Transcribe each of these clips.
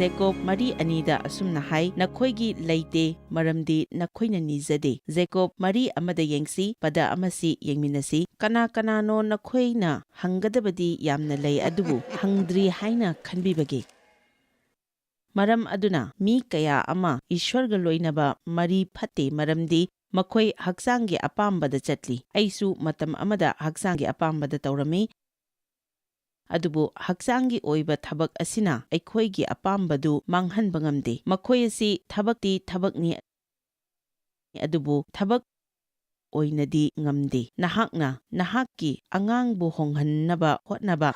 Jacob 3:2 ꯑꯁꯨꯝꯅ ꯍꯥꯏ, ꯅꯈꯣꯏꯒꯤ ꯂꯩꯇꯦ ꯃꯔꯝꯗꯤ ꯅꯈꯣꯏꯅ ꯅꯤꯖꯗꯦ꯫ Jacob 3:1 ꯌꯦꯡꯁꯤ, ꯄꯗ ꯑꯃꯁꯤ ꯌꯦꯡꯃꯤꯟꯅꯁꯤ꯫ ꯀꯅꯥ ꯀꯅꯥꯅꯣ ꯅꯈꯣꯏꯅ ꯍꯪꯒꯗꯕꯗꯤ ꯌꯥꯝꯅ ꯂꯩ ꯑꯗꯨꯕꯨ ꯍꯪꯗ꯭ꯔꯤ ꯍꯥꯏꯅ ꯈꯟꯕꯤꯕꯒꯦ? ꯃꯔꯝ ꯑꯗꯨꯅ ꯃꯤ ꯀꯌꯥ ꯑꯃ ꯏꯁ꯭ꯋꯔꯒ ꯂꯣꯏꯅꯕ ꯃꯔꯤ ꯐꯠꯇꯦ ꯃꯔꯝꯗꯤ ꯃꯈꯣꯏ ꯍꯛꯆꯥꯡꯒꯤ ꯑꯄꯥꯝꯕꯗ ꯆꯠꯂꯤ꯫ ꯑꯩꯁꯨ ꯃꯇꯝ ꯑꯃꯗ ꯍꯛꯆꯥꯡꯒꯤ ꯑꯄꯥꯝꯕꯗ ꯇꯧꯔꯝꯃꯤ, ꯑꯗꯨꯕꯨ ꯍꯛꯆꯥꯡꯒꯤ ꯑꯣꯏꯕ ꯊꯕꯛ ꯑꯁꯤꯅ ꯑꯩꯈꯣꯏꯒꯤ ꯑꯄꯥꯝꯕꯗꯨ ꯃꯥꯡꯍꯟꯕ ꯉꯝꯗꯦ꯫ ꯃꯈꯣꯏ ꯑꯁꯤ ꯊꯕꯛꯇꯤ ꯊꯕꯛꯅꯤ, ꯑꯗꯨꯕꯨ ꯊꯕꯛ ꯑꯣꯏꯅꯗꯤ ꯉꯝꯗꯦ꯫ ꯅꯍꯥꯛꯅ ꯅꯍꯥꯛꯀꯤ ꯑꯉꯥꯡꯕꯨ ꯍꯣꯡꯍꯟꯅꯕ ꯍꯣꯠꯅꯕ,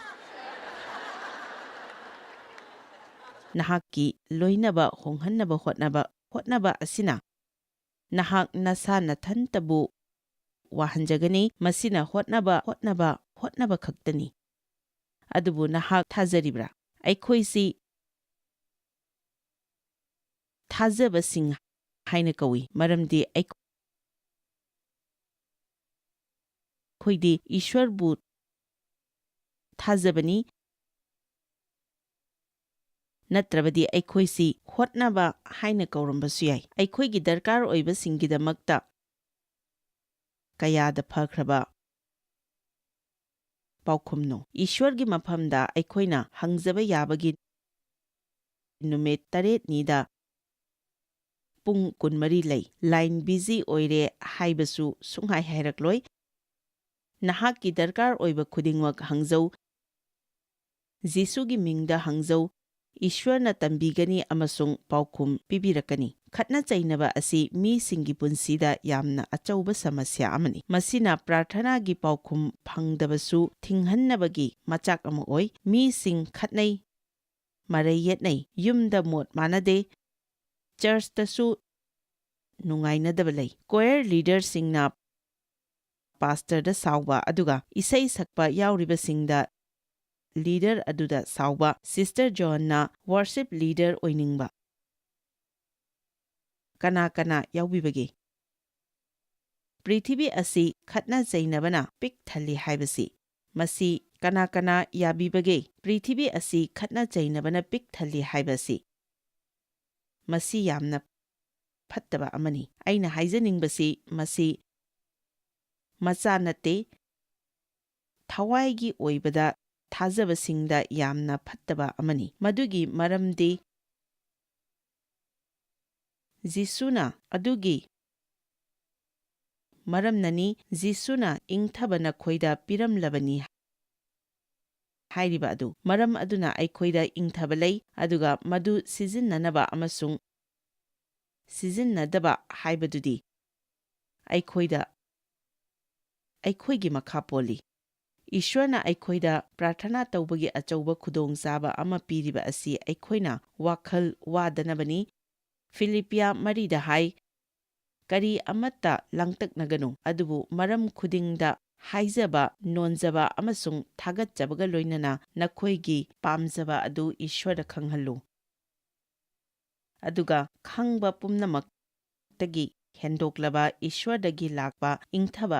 ꯅꯍꯥꯛꯀꯤ ꯂꯣꯏꯅꯕ ꯍꯣꯡꯍꯟꯅꯕ ꯍꯣꯠꯅꯕ ꯑꯁꯤꯅ ꯅꯍꯥꯛ ꯅꯁꯥ ꯅꯊꯟꯇꯕꯨ ꯋꯥꯍꯟꯖꯒꯅꯤ꯫ ꯃꯁꯤꯅ ꯍꯣꯠꯅꯕ ꯈꯛꯇꯅꯤ꯫ ꯑꯗꯨꯕꯨ ꯅꯍꯥꯛ ꯊꯥꯖꯔꯤꯕ꯭ꯔꯥ? ꯑꯩꯈꯣꯏꯁꯤ ꯊꯥꯖꯕꯁꯤꯡ ꯍꯥꯏꯅ ꯀꯧꯏ ꯃꯔꯝꯗꯤ ꯑꯩꯈꯣꯏꯗꯤ ꯏꯁ꯭ꯋꯔꯕꯨ ꯊꯥꯖꯕꯅꯤ, ꯅꯠꯇ꯭ꯔꯕꯗꯤ ꯑꯩꯈꯣꯏꯁꯤ ꯍꯣꯠꯅꯕ ꯍꯥꯏꯅ ꯀꯧꯔꯝꯕꯁꯨ ꯌꯥꯏ꯫ ꯑꯩꯈꯣꯏꯒꯤ ꯗꯔꯀꯥꯔ ꯑꯣꯏꯕꯁꯤꯡꯒꯤꯗꯃꯛꯇ ꯀꯌꯥꯗ ꯐꯈ꯭ꯔꯕ ꯄꯥꯎꯈꯨꯝꯅꯣ! ꯏꯁ꯭ꯋꯔꯒꯤ ꯃꯐꯝꯗ ꯑꯩꯈꯣꯏꯅ ꯍꯪꯖꯕ ꯌꯥꯕꯒꯤ ꯅꯨꯃꯤꯠ 7ꯅꯤꯗ ꯄꯨꯡ 24 ꯂꯩ꯫ ꯂꯥꯏꯟ ꯕꯤꯖꯤ ꯑꯣꯏꯔꯦ ꯍꯥꯏꯕꯁꯨ ꯁꯨꯡꯍꯥꯏ ꯍꯥꯏꯔꯛꯂꯣꯏ꯫ ꯅꯍꯥꯛꯀꯤ ꯗꯔꯀꯥꯔ ꯑꯣꯏꯕ ꯈꯨꯗꯤꯡꯃꯛ ꯍꯪꯖꯧ, ꯖꯤꯁꯨꯒꯤ ꯃꯤꯡꯗ ꯍꯪꯖꯧ, ꯏꯁ꯭ꯋꯔꯅ ꯇꯝꯕꯤꯒꯅꯤ ꯑꯃꯁꯨꯡ ꯄꯥꯎꯈꯨꯝ ꯄꯤꯕꯤꯔꯛꯀꯅꯤ꯫ ꯈꯠꯅ ꯆꯩꯅꯕ ꯑꯁꯤ ꯃꯤꯁꯤꯡꯒꯤ ꯄꯨꯟꯁꯤꯗ ꯌꯥꯝꯅ ꯑꯆꯧꯕ ꯁꯃꯁ꯭ꯌꯥ ꯑꯃꯅꯤ꯫ ꯃꯁꯤꯅ ꯄ꯭ꯔꯥꯔꯊꯅꯥꯒꯤ ꯄꯥꯎꯈꯨꯝ ꯐꯪꯗꯕꯁꯨ ꯊꯤꯡꯍꯟꯅꯕꯒꯤ ꯃꯆꯥꯛ ꯑꯃ ꯑꯣꯏ꯫ ꯃꯤꯁꯤꯡ ꯈꯠꯅꯩ, ꯃꯔꯩ ꯌꯦꯠꯅꯩ, ꯌꯨꯝꯗ ꯃꯣꯠ ꯃꯥꯟꯅꯗꯦ, ꯆꯔꯆꯇꯁꯨ ꯅꯨꯡꯉꯥꯏꯅꯗꯕ ꯂꯩ꯫ ꯀꯣꯌꯔ ꯂꯤꯗꯔꯁꯤꯡꯅ ꯄꯥꯁꯇꯔꯗ ꯁꯥꯎꯕ, ꯑꯗꯨꯒ ꯏꯁꯩ ꯁꯛꯄ ꯌꯥꯎꯔꯤꯕꯁꯤꯡꯗ ꯂꯤꯗꯔ ꯑꯗꯨꯗ ꯁꯥꯎꯕ꯫ ꯁꯤꯁꯇꯔ ꯖꯣꯟꯅ ꯋꯥꯔꯁꯤꯞ ꯂꯤꯗꯔ ꯑꯣꯏꯅꯤꯡꯕ ꯀꯅꯥ ꯌꯥꯎꯕꯤꯕꯒꯦ? ꯄ꯭ꯔꯤꯊꯤꯕꯤ ꯑꯁꯤ ꯈꯠꯅ ꯆꯩꯅꯕꯅ ꯄꯤꯛ ꯊꯜꯂꯤ ꯍꯥꯏꯕꯁꯤ ꯃꯁꯤ ꯀꯅꯥ ꯌꯥꯕꯤꯕꯒꯦ? ꯄ꯭ꯔꯤꯊꯤꯕꯤ ꯑꯁꯤ ꯈꯠꯅ ꯆꯩꯅꯕꯅ ꯄꯤꯛ ꯊꯜꯂꯤ ꯍꯥꯏꯕꯁꯤ ꯃꯁꯤ ꯌꯥꯝꯅ ꯐꯠꯇꯕ ꯑꯃꯅꯤ꯫ ꯑꯩꯅ ꯍꯥꯏꯖꯅꯤꯡꯕꯁꯤ ꯃꯁꯤ ꯃꯆꯥ ꯅꯠꯇꯦ, ꯊꯋꯥꯏꯒꯤ ꯑꯣꯏꯕꯗ ꯊꯥꯖꯕꯁꯤꯡꯗ ꯌꯥꯝꯅ ꯐꯠꯇꯕ ꯑꯃꯅꯤ꯫ ꯃꯗꯨꯒꯤ ꯃꯔꯝꯗꯤ ꯖꯤꯁꯨꯅ ꯑꯗꯨꯒꯤ ꯃꯔꯝꯅꯅꯤ ꯖꯤꯁꯨꯅ ꯏꯪꯊꯕ ꯅꯈꯣꯏꯗ ꯄꯤꯔꯝꯂꯕꯅꯤ ꯍꯥꯏꯔꯤꯕ ꯑꯗꯨ꯫ ꯃꯔꯝ ꯑꯗꯨꯅ ꯑꯩꯈꯣꯏꯗ ꯏꯪꯊꯕ ꯂꯩ, ꯑꯗꯨꯒ ꯃꯗꯨ ꯁꯤꯖꯤꯟꯅꯅꯕ ꯑꯃꯁꯨꯡ ꯁꯤꯖꯤꯟꯅꯗꯕ ꯍꯥꯏꯕꯗꯨꯗꯤ ꯑꯩꯈꯣꯏꯒꯤ ꯃꯈꯥ ꯄꯣꯜꯂꯤ꯫ ꯏꯁ꯭ꯋꯔꯅ ꯑꯩꯈꯣꯏꯗ ꯄ꯭ꯔꯥꯔꯊꯅꯥ ꯇꯧꯕꯒꯤ ꯑꯆꯧꯕ ꯈꯨꯗꯣꯡꯆꯥꯕ ꯑꯃ ꯄꯤꯔꯤꯕ ꯑꯁꯤ ꯑꯩꯈꯣꯏꯅ ꯋꯥꯈꯜ ꯋꯥꯗꯅꯕꯅꯤ꯫ ꯐꯤꯂꯤꯞꯄꯤꯌ 4ꯗ ꯍꯥꯏ, ꯀꯔꯤ ꯑꯃꯠꯇ ꯂꯥꯡꯇꯛꯅꯒꯅꯨ, ꯑꯗꯨꯕꯨ ꯃꯔꯝ ꯈꯨꯗꯤꯡꯗ ꯍꯥꯏꯖꯕ, ꯅꯣꯟꯖꯕ ꯑꯃꯁꯨꯡ ꯊꯥꯒꯠꯆꯕꯒ ꯂꯣꯏꯅꯅ ꯅꯈꯣꯏꯒꯤ ꯄꯥꯝꯖꯕ ꯑꯗꯨ ꯏꯁ꯭ꯋꯔꯗ ꯈꯪꯍꯜꯂꯨ, ꯑꯗꯨꯒ ꯈꯪꯕ ꯄꯨꯝꯅꯃꯛꯇꯒꯤ ꯍꯦꯟꯗꯣꯛꯂꯕ ꯏꯁ꯭ꯋꯔꯗꯒꯤ ꯂꯥꯛꯄ ꯏꯪꯊꯕ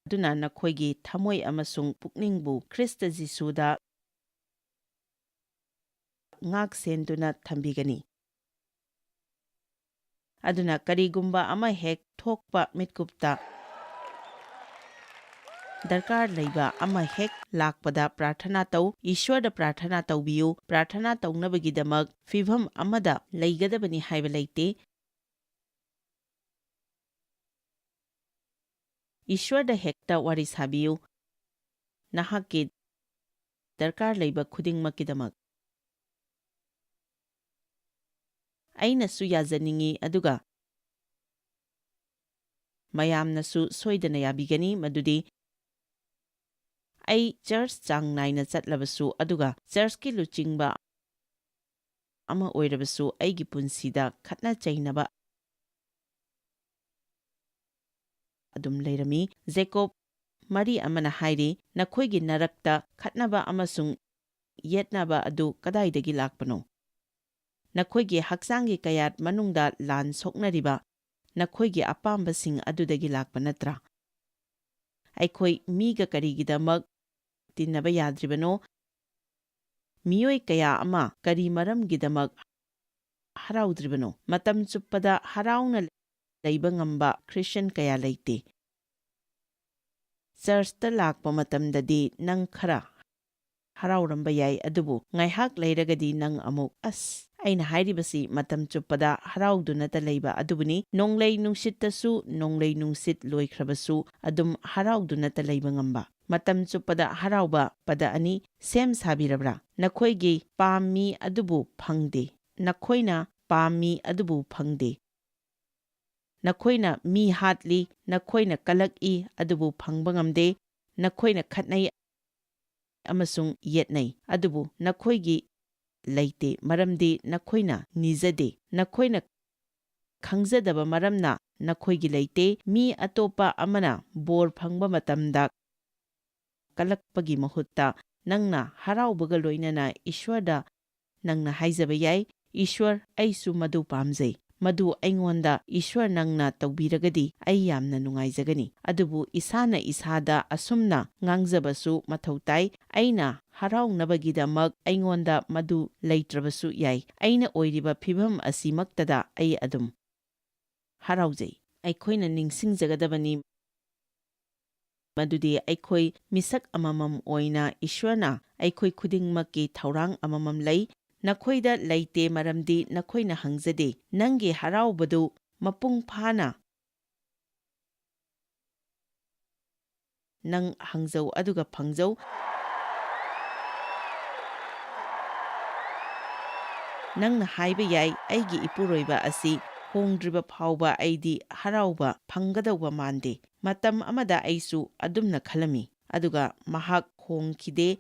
ꯑꯗꯨꯅ ꯅꯈꯣꯏꯒꯤ ꯊꯝꯃꯣꯏ ꯑꯃꯁꯨꯡ ꯄꯨꯛꯅꯤꯡꯕꯨ ꯈ꯭ꯔꯤꯁꯇ ꯖꯤꯁꯨꯗ ꯉꯥꯛꯁꯦꯟꯗꯨꯅ ꯊꯝꯕꯤꯒꯅꯤ꯫ ꯑꯗꯨꯅ ꯀꯔꯤꯒꯨꯝꯕ ꯑꯃ ꯍꯦꯛ ꯊꯣꯛꯄ ꯃꯤꯠꯀꯨꯞꯇ ꯗꯔꯀꯥꯔ ꯂꯩꯕ ꯑꯃ ꯍꯦꯛ ꯂꯥꯛꯄꯗ ꯄ꯭ꯔꯥꯔꯊꯅꯥ ꯇꯧ, ꯏꯁ꯭ꯋꯔꯗ ꯄ꯭ꯔꯥꯔꯊꯅꯥ ꯇꯧꯕꯤꯌꯨ꯫ ꯄ꯭ꯔꯥꯔꯊꯅꯥ ꯇꯧꯅꯕꯒꯤꯗꯃꯛ ꯐꯤꯚꯝ ꯑꯃꯗ ꯂꯩꯒꯗꯕꯅꯤ ꯍꯥꯏꯕ ꯂꯩꯇꯦ꯫ ꯏꯁ꯭ꯋꯔꯗ ꯍꯦꯛꯇ ꯋꯥꯔꯤ ꯁꯥꯕꯤꯌꯨ, ꯅꯍꯥꯛꯀꯤ ꯗꯔꯀꯥꯔ ꯂꯩꯕ ꯈꯨꯗꯤꯡꯃꯛꯀꯤꯗꯃꯛ꯫ ꯑꯩꯅꯁꯨ ꯌꯥꯖꯅꯤꯡꯏ, ꯑꯗꯨꯒ ꯃꯌꯥꯝꯅꯁꯨ ꯁꯣꯏꯗꯅ ꯌꯥꯕꯤꯒꯅꯤ, ꯃꯗꯨꯗꯤ ꯑꯩ ꯆꯔꯆ ꯆꯥꯡ ꯅꯥꯏꯅ ꯆꯠꯂꯕꯁꯨ, ꯑꯗꯨꯒ ꯆꯔꯆꯀꯤ ꯂꯨꯆꯤꯡꯕ ꯑꯃ ꯑꯣꯏꯔꯕꯁꯨ, ꯑꯩꯒꯤ ꯄꯨꯟꯁꯤꯗ ꯈꯠꯅ ꯆꯩꯅꯕ ꯑꯗꯨꯝ ꯂꯩꯔꯝꯃꯤ꯫ ꯖꯦꯀꯣꯕ 3:1 ꯍꯥꯏꯔꯤ, ꯅꯈꯣꯏꯒꯤ ꯅꯔꯛꯇ ꯈꯠꯅꯕ ꯑꯃꯁꯨꯡ ꯌꯦꯠꯅꯕ ꯑꯗꯨ ꯀꯗꯥꯏꯗꯒꯤ ꯂꯥꯛꯄꯅꯣ? ꯅꯈꯣꯏꯒꯤ ꯍꯛꯆꯥꯡꯒꯤ ꯀꯌꯥꯠ ꯃꯅꯨꯡꯗ ꯂꯥꯟ ꯁꯣꯛꯅꯔꯤꯕ ꯅꯈꯣꯏꯒꯤ ꯑꯄꯥꯝꯕꯁꯤꯡ ꯑꯗꯨꯗꯒꯤ ꯂꯥꯛꯄ ꯅꯠꯇ꯭ꯔꯥ? ꯑꯩꯈꯣꯏ ꯃꯤꯒ ꯀꯔꯤꯒꯤꯗꯃꯛ ꯇꯤꯟꯅꯕ ꯌꯥꯗ꯭ꯔꯤꯕꯅꯣ? Miyoi kaya ama kari maramgidamak haraudribano. Matam chuppada harauna leiba ngamba Christian kaya leite. Churchta lakpa matamdadi nang khara harauramba yai adubu ngaihak leiragadi nang amuk aina hairibasi matam chuppada haraudunata leiba adubuni nonglei nungsittasu nonglei nungsit loikhrabasu adum haraudunata leiba ngamba. Matam chuppada harauba pada ani sem sabirabra. Nakhoigi pami adubu phangde. Nakhoina pami adubu phangde. Nakhoina mi hatli, nakhoina kalaki adubu phangba ngamde. Nakhoina khatnai amasung yetnai adubu nakhoigi leite maramdi nakhoina nizade. Nakhoina khangzadaba maramna nakhoigi leite. Mi atopa amana bor phangba matamda kalakpagi mahutta nangna haraubaga loinana Ishwarda nangna haizaba yai. Ishwar aisu madu pamjai. Madu aingonda Ishwar nangna taubiragadi ai yamna nungaizagani. Adubu isana isada asumna ngangzabasu mathautai. Aina haraunabagidamak aingonda madu leitrabasu yai. Aina oiriba phibam asimaktada ai adum haraujai. Aikhoina ningsingjagadabani madudi aikhoi misak amamam oina Ishwarna aikhoi khudingmakki thaurang amamam lei. Nakhoida leite maramdi nakhoina hangzade. Nangi haraubadu mapung phana nang hangzau aduga phangzau. Nangna haiba yai aigi ipuroiba asi hongdriba phauba aidi harauba phangadauba mande. Matam amada aisu adumna khalami. Aduga mahak hongkhide.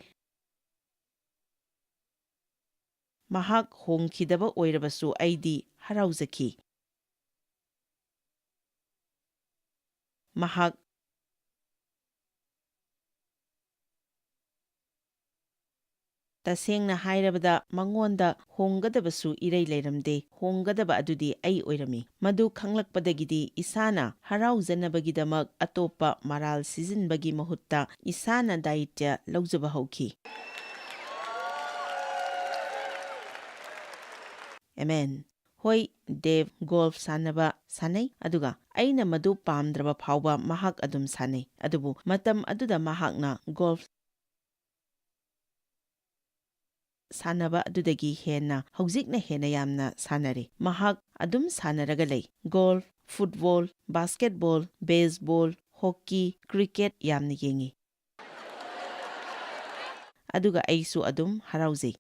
Mahak hongkhidaba oirabasu aidi harauzaki. Mahak tasengna hairabada mangonda hongadabasu irei leiramde. Honggadaba adudi ai oirami. Madu khanglakpadagidi isana harauzanabagidamak atopa maral sizinbagi mahutta isana daitya laujaba hauki. Amen. Hoi Dev golf sanaba sanai aduga aina madu pamdraba phauba mahak adum sanai. Adubu matam aduda mahakna golf sanaba adudagi hena haujikna hena yamna sanare. Mahak adum sanaraga lei. Golf, football, basketball, baseball, hockey, cricket yamna yengi. Aduga aisu adum harauzai.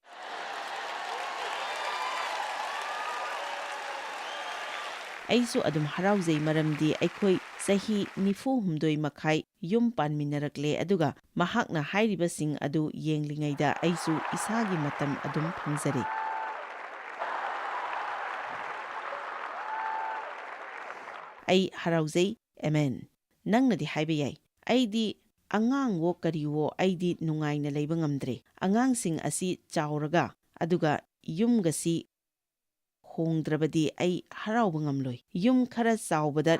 Aisu adum harauzai maramdi aikhoi sahi nifu humdoi makhai yum panminarakle aduga mahakna hairibasing adu yenglingaida aisu isagi matam adum phangzare. Ai harauzai. Amen. Nangnadi haiba yai. Aidi angang wo kariwo aidi nungaina leiba ngamdre. Angangsing asi chauraga aduga yumgasi hongdrabadi ai harauba ngamloi. Yum khara chaubada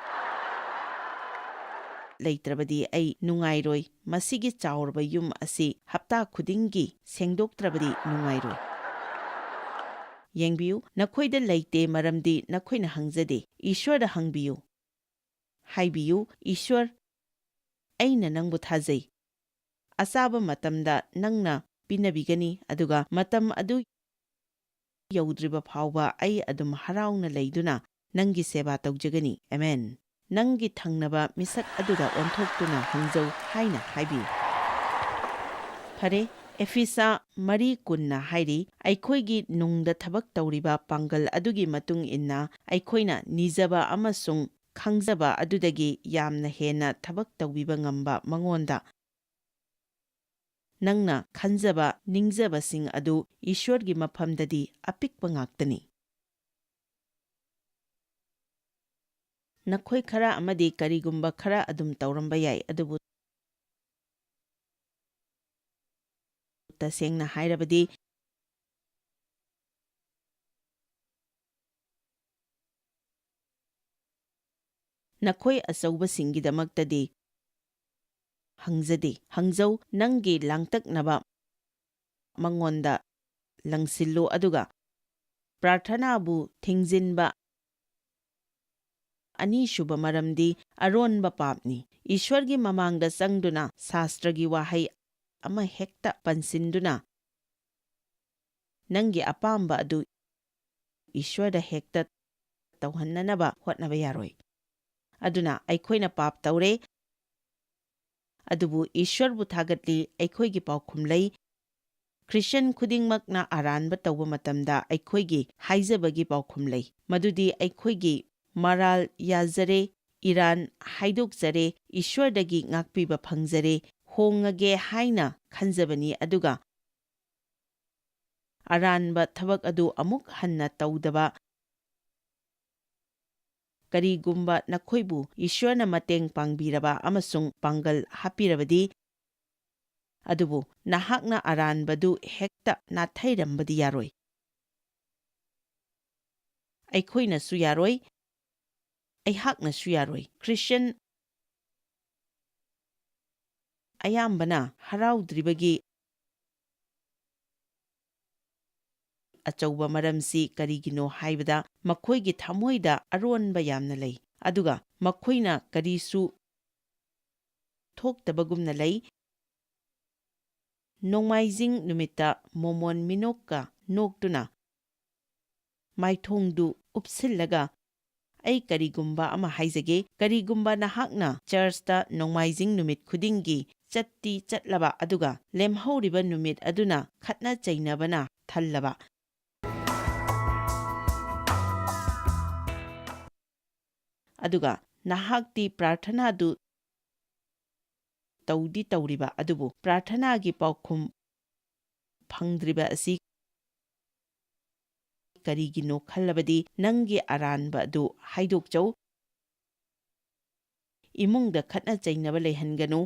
leitrabadi ai nungairoi. Masigi chaurba yum asi hapta khudingi sengdoktrabadi nungairoi. Yengbiu nakhoida leite maramdi nakhoina hangzade. Ishwarda hangbiu. Haibiu Ishwar aina nangbu thajai. Asaba matamda nangna pinabigani aduga matam adu yaudriba phauba ai adum harauna leiduna nangi seba taujagani. Amen. Nangi thangnaba misak aduda onthoktuna hangzau haina haibiu. Phare Efisa Mari kunna hairi aikhoigi nungda thabak tauriba pangal adugi matung inna aikhoina nijaba amasung khangzaba adudagi yamna hena thabak taubiba ngamba mangonda nangna khanjaba ningjaba sing adu Ishwargi maphamdadi apikpa ngaktani. Nakhoi khara amadi karigumba khara adum tauramba yai adubu tasengna hairabadi nakhoi achauba singidamaktadi hangzade. Hangzau nangi langtaknaba mangonda ꯂꯪꯁꯤꯜꯂꯨ ꯑꯗꯨꯒ ꯄ꯭ꯔꯥꯔꯊꯅꯥꯕꯨ ꯊꯤꯡꯖꯤꯟꯕ ꯑꯅꯤꯁꯨꯕ ꯃꯔꯝꯗꯤ ꯑꯔꯣꯟꯕ ꯄꯥꯞꯅꯤ꯫ ꯏꯁ꯭ꯋꯔꯒꯤ ꯃꯃꯥꯡꯗ ꯆꯪꯗꯨꯅ ꯁꯥꯁꯇ꯭ꯔꯒꯤ ꯋꯥꯍꯩ ꯑꯃ ꯍꯦꯛꯇ ꯄꯟꯁꯤꯟꯗꯨꯅ ꯅꯪꯒꯤ ꯑꯄꯥꯝꯕ ꯑꯗꯨ ꯏꯁ꯭ꯋꯔꯗ ꯍꯦꯛꯇ ꯇꯧꯍꯟꯅꯅꯕ ꯍꯣꯠꯅꯕ ꯌꯥꯔꯣꯏ꯫ ꯑꯗꯨꯅ ꯑꯩꯈꯣꯏꯅ ꯄꯥꯞ ꯇꯧꯔꯦ, ꯑꯗꯨꯕꯨ ꯏꯁ꯭ꯋꯔꯕꯨ ꯊꯥꯒꯠꯂꯤ, ꯑꯩꯈꯣꯏꯒꯤ ꯄꯥꯎꯈꯨꯝ ꯂꯩ꯫ ꯈ꯭ꯔꯤꯁꯇ꯭ꯌꯟ ꯈꯨꯗꯤꯡꯃꯛꯅ ꯑꯔꯥꯟꯕ ꯇꯧꯕ ꯃꯇꯝꯗ ꯑꯩꯈꯣꯏꯒꯤ ꯍꯥꯏꯖꯕꯒꯤ ꯄꯥꯎꯈꯨꯝ ꯂꯩ, ꯃꯗꯨꯗꯤ ꯑꯩꯈꯣꯏꯒꯤ ꯃꯔꯥꯜ ꯌꯥꯖꯔꯦ, ꯏꯔꯥꯟ ꯍꯥꯏꯗꯣꯛꯆꯔꯦ, ꯏꯁ꯭ꯋꯔꯗꯒꯤ ꯉꯥꯛꯄꯤꯕ ꯐꯪꯖꯔꯦ, ꯍꯣꯡꯉꯒꯦ ꯍꯥꯏꯅ ꯈꯟꯖꯕꯅꯤ, ꯑꯗꯨꯒ ꯑꯔꯥꯟꯕ ꯊꯕꯛ ꯑꯗꯨ ꯑꯃꯨꯛ ꯍꯟꯅ ꯇꯧꯗꯕ ꯀꯔꯤꯒꯨꯝꯕ ꯅꯈꯣꯏꯕꯨ ꯏꯁ꯭ꯋꯔꯅ ꯃꯇꯦꯡ ꯄꯥꯡꯕꯤꯔꯕ ꯑꯃꯁꯨꯡ ꯄꯥꯡꯒꯜ ꯍꯥꯞꯄꯤꯔꯕꯗꯤ, ꯑꯗꯨꯕꯨ ꯅꯍꯥꯛꯅ ꯑꯔꯥꯟꯕꯗꯨ ꯍꯦꯛꯇ ꯅꯥꯊꯩꯔꯝꯕꯗꯤ ꯌꯥꯔꯣꯏ꯫ ꯑꯩꯈꯣꯏꯅꯁꯨ ꯌꯥꯔꯣꯏ, ꯑꯩꯍꯥꯛꯅꯁꯨ ꯌꯥꯔꯣꯏ꯫ ꯈ꯭ꯔꯤꯁꯇ꯭ꯌꯟ ꯑꯌꯥꯝꯕꯅ ꯍꯔꯥꯎꯗ꯭ꯔꯤꯕꯒꯤ ꯑꯆꯧꯕ ꯃꯔꯝꯁꯤ ꯀꯔꯤꯒꯤꯅꯣ ꯍꯥꯏꯕꯗ ꯃꯈꯣꯏꯒꯤ ꯊꯃꯣꯏꯗ ꯑꯔꯣꯟꯕ ꯌꯥꯝꯅ ꯂꯩ, ꯑꯗꯨꯒ ꯃꯈꯣꯏꯅ ꯀꯔꯤꯁꯨ ꯊꯣꯛꯇꯕꯒꯨꯝꯅ ꯂꯩ꯫ ꯅꯣꯡꯃꯥꯏꯖꯤꯡ ꯅꯨꯃꯤꯠꯇ ꯃꯣꯃꯣꯟ ꯃꯤꯅꯣꯛꯀ ꯅꯣꯛꯇꯨꯅ ꯃꯥꯏꯊꯣꯡꯗꯨ ꯎꯞꯁꯤꯜꯂꯒ ꯑꯩ ꯀꯔꯤꯒꯨꯝꯕ ꯑꯃ ꯍꯥꯏꯖꯒꯦ, ꯀꯔꯤꯒꯨꯝꯕ ꯅꯍꯥꯛꯅ ꯆꯔꯆꯇ ꯅꯣꯡꯃꯥꯏꯖꯤꯡ ꯅꯨꯃꯤꯠ ꯈꯨꯗꯤꯡꯒꯤ ꯆꯠꯇꯤ ꯆꯠꯂꯕ ꯑꯗꯨꯒ ꯂꯦꯝꯍꯧꯔꯤꯕ ꯅꯨꯃꯤꯠ ꯑꯗꯨꯅ ꯈꯠꯅ ꯆꯩꯅꯕꯅ ꯊꯜꯂꯕ, ꯑꯗꯨꯒ ꯅꯍꯥꯛꯇꯤ ꯄ꯭ꯔꯥꯔꯊꯅꯥꯗꯨ ꯇꯧꯗꯤ ꯇꯧꯔꯤꯕ ꯑꯗꯨꯕꯨ ꯄ꯭ꯔꯥꯔꯊꯅꯥꯒꯤ ꯄꯥꯎꯈꯨꯝ ꯐꯪꯗ꯭ꯔꯤꯕ ꯑꯁꯤ ꯀꯔꯤꯒꯤꯅꯣ ꯈꯜꯂꯕꯗꯤ ꯅꯪꯒꯤ ꯑꯔꯥꯟꯕ ꯑꯗꯨ ꯍꯥꯏꯗꯣꯛꯆꯧ, ꯏꯃꯨꯡꯗ ꯈꯠꯅ ꯆꯩꯅꯕ ꯂꯩꯍꯟꯒꯅꯨ,